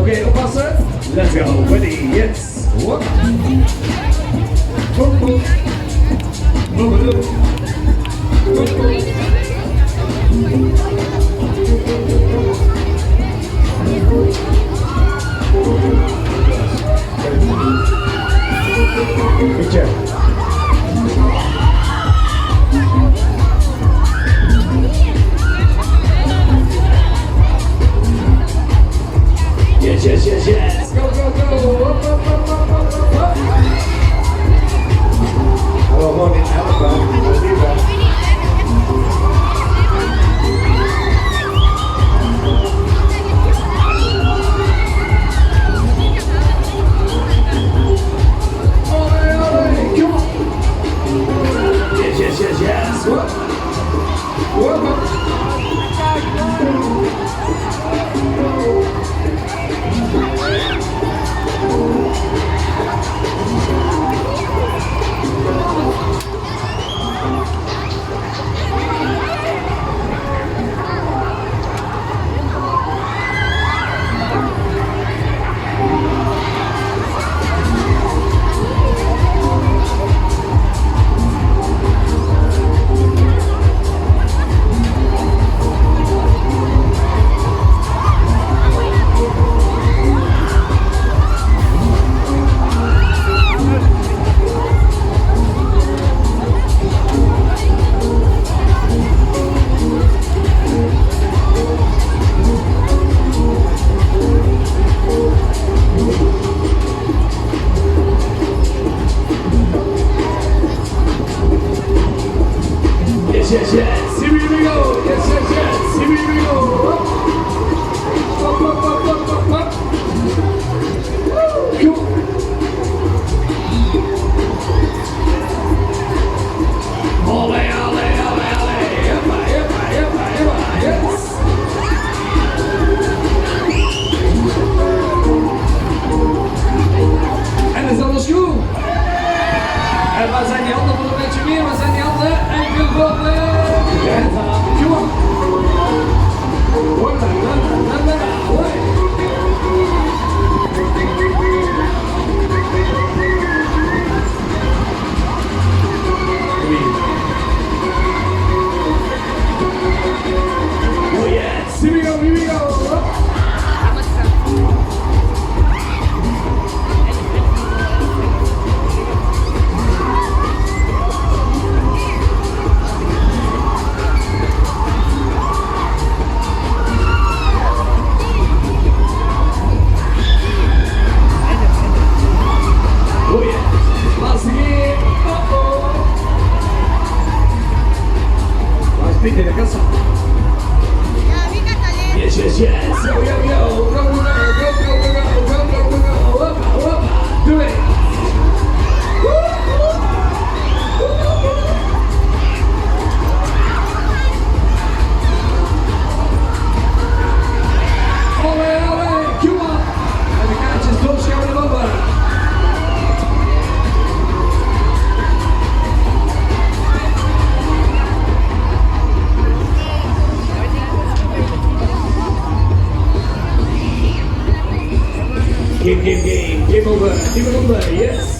Oké, oppassen. Let's go. Ready, yes. What? Boom, boom. Boom, boom. Boom, boom. Good job. Yes, yes, yes, yes. Go, go, go. Up, up, up, up, up, up, up. Hallo, gewoon in helpen. Yes, yes, yes. What? What? Yes, yes, here we go. Yes, yes, yes, here we go. Up, up, up, up, up, up. Woo, cool. Ole, ole, ole, ole. Yeppa, yeppa, yeppa, yeppa, yes. En is alles goed? En waar zijn die handen voor een beetje meer? Waar zijn die handen? En gevonden! En dan, kom op! Hola, la, la, la, la, hola! Oh yes, here we go, here we go! De la casa. Yes, yes, yes. Yo, yo, yo. Go, go, go, go, go, go, go, go, go, go. Opa, opa. Do it. Ole, ole, come on. En de kaartjes doorschouwen naar boven. Game, game, game. Game over, yes.